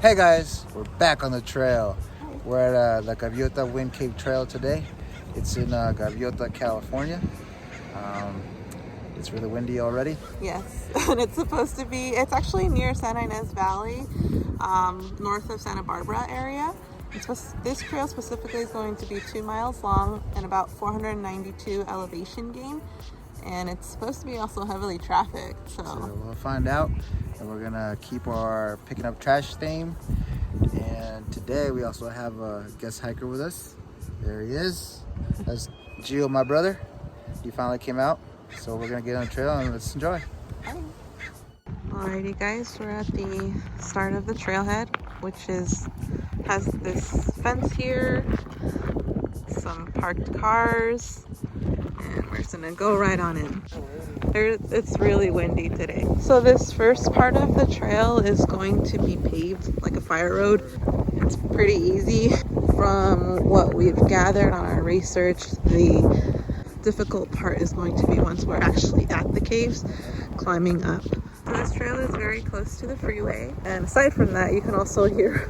Hey guys, we're back on the trail. We're at the Gaviota Wind Cave Trail today. It's in Gaviota, California. It's really windy already. Yes, and it's supposed to be, it's actually near Santa Ynez Valley, north of Santa Barbara area. This trail specifically is going to be 2 miles long and about 492 elevation gain. And it's supposed to be also heavily trafficked, So we'll find out. And we're gonna keep our picking up trash theme. And today we also have a guest hiker with us. There he is. That's Gio, my brother. He finally came out. So we're gonna get on the trail and let's enjoy. Alrighty guys, we're at the start of the trailhead, which has this fence here, some parked cars, and we're just gonna go right on in. It's really windy today. So this first part of the trail is going to be paved like a fire road. It's pretty easy. From what we've gathered on our research, the difficult part is going to be once we're actually at the caves, climbing up. So this trail is very close to the freeway, and aside from that, you can also hear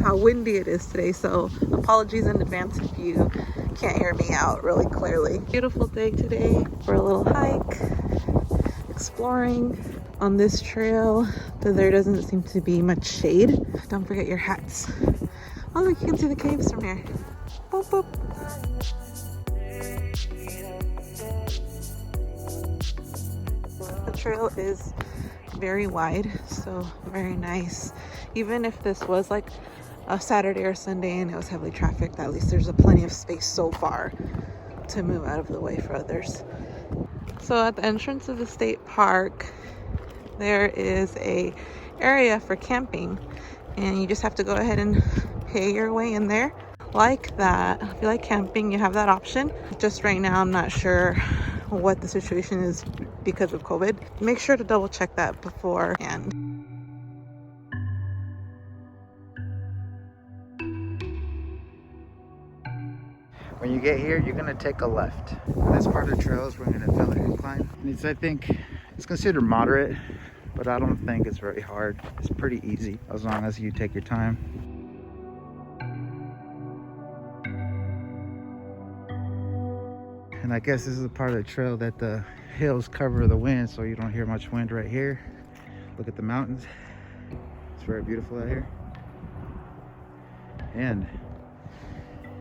how windy it is today, so apologies in advance if you can't hear me out really clearly. Beautiful day today for a little hike, exploring on this trail, though there doesn't seem to be much shade. Don't forget your hats. Oh look, you can see the caves from here. Boop, boop. The trail is very wide, so very nice. Even if this was like a Saturday or Sunday and it was heavily trafficked, at least there's plenty of space so far to move out of the way for others. So at the entrance of the state park, there is a area for camping, and you just have to go ahead and pay your way in there like that. If you like camping, you have that option. Just right now, I'm not sure what the situation is because of COVID. Make sure to double check that beforehand. When you get here, you're gonna take a left. This part of the trail is we're gonna feel the incline. And I think it's considered moderate, but I don't think it's very hard. It's pretty easy as long as you take your time. And I guess this is a part of the trail that the hills cover the wind, so you don't hear much wind right here. Look at the mountains. It's very beautiful out here. And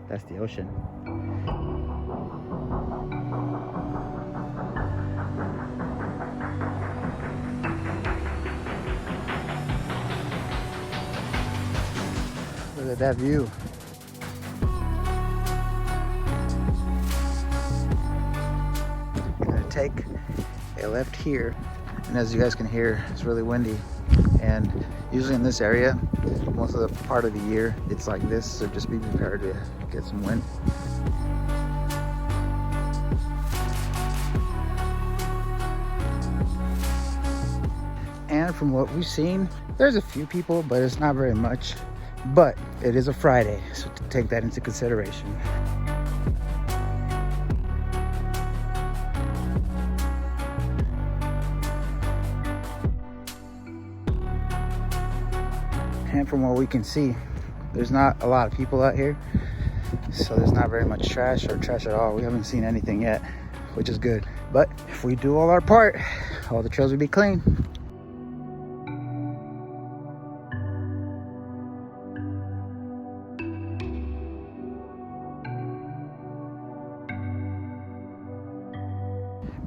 that's the ocean. Look at that view. Gonna take a left here, and as you guys can hear, it's really windy. And usually in this area, most of the part of the year, it's like this, so just be prepared to get some wind. And from what we've seen, there's a few people, but it's not very much. But it is a Friday, so take that into consideration. And from what we can see, there's not a lot of people out here, so there's not very much trash or trash at all. We haven't seen anything yet, which is good. But if we do all our part, all the trails will be clean.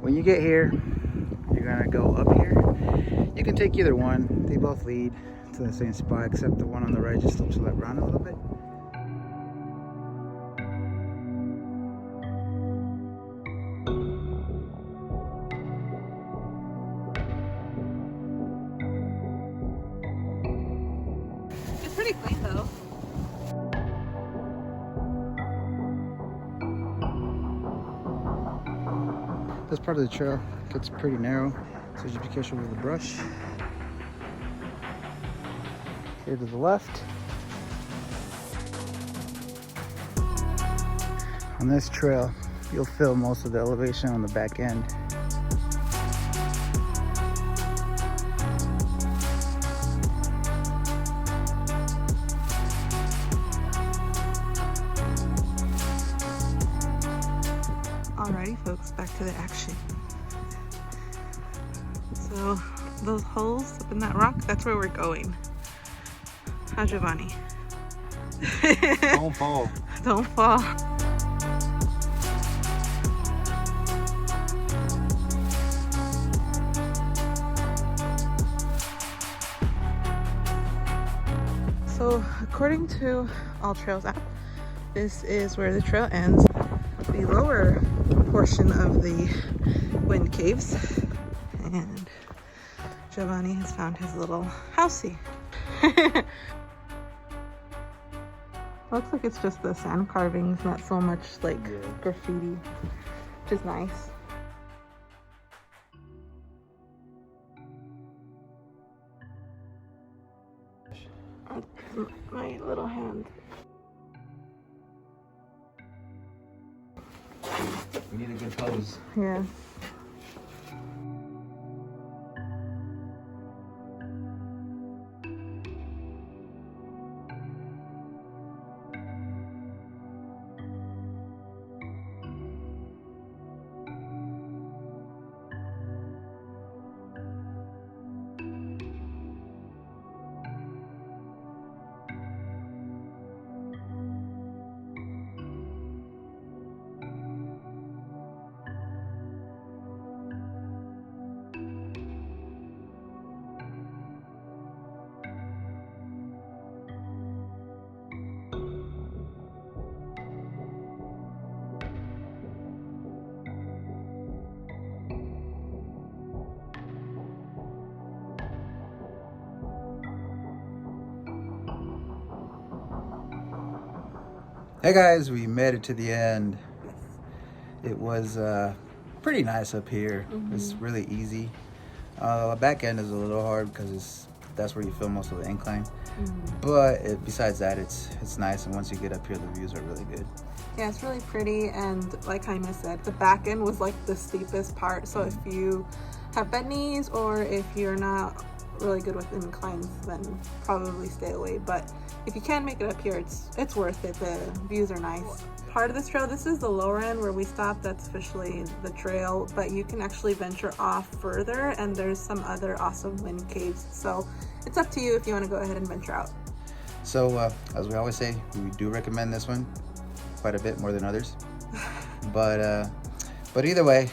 When you get here, you're gonna go up here. You can take either one. They both lead to the same spot, except the one on the right just slopes to the left around a little bit. It's pretty clean though. This part of the trail gets pretty narrow, so just be careful with the brush. Here to the left. On this trail, you'll feel most of the elevation on the back end. Alrighty folks, back to the action. So those holes up in that rock, that's where we're going. How, Giovanni? Don't fall. Don't fall. So according to All Trails app, this is where the trail ends. The lower portion of the wind caves, and Giovanni has found his little housey. Looks like it's just the sand carvings, not so much like graffiti, which is nice. My little hand. We need a good pose. Yeah. Hey guys, we made it to the end. It was pretty nice up here. It's really easy. Back end is a little hard because that's where you feel most of the incline. But besides that, it's nice, and once you get up here, the views are really good. Yeah, it's really pretty, and like Jaime said, the back end was like the steepest part. So if you have bent knees or if you're not really good with inclines, then probably stay away. But if you can make it up here, it's worth it. The views are nice. Part of this trail, this is the lower end where we stopped. That's officially the trail, but you can actually venture off further, and there's some other awesome wind caves. So it's up to you if you want to go ahead and venture out. So as we always say, we do recommend this one quite a bit more than others. But either way,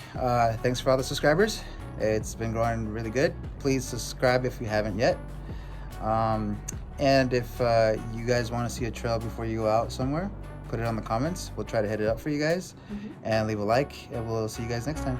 thanks for all the subscribers. It's been growing really good. Please subscribe if you haven't yet. And if you guys want to see a trail before you go out somewhere, put it on the comments. We'll try to hit it up for you guys. And leave a like, and we'll see you guys next time.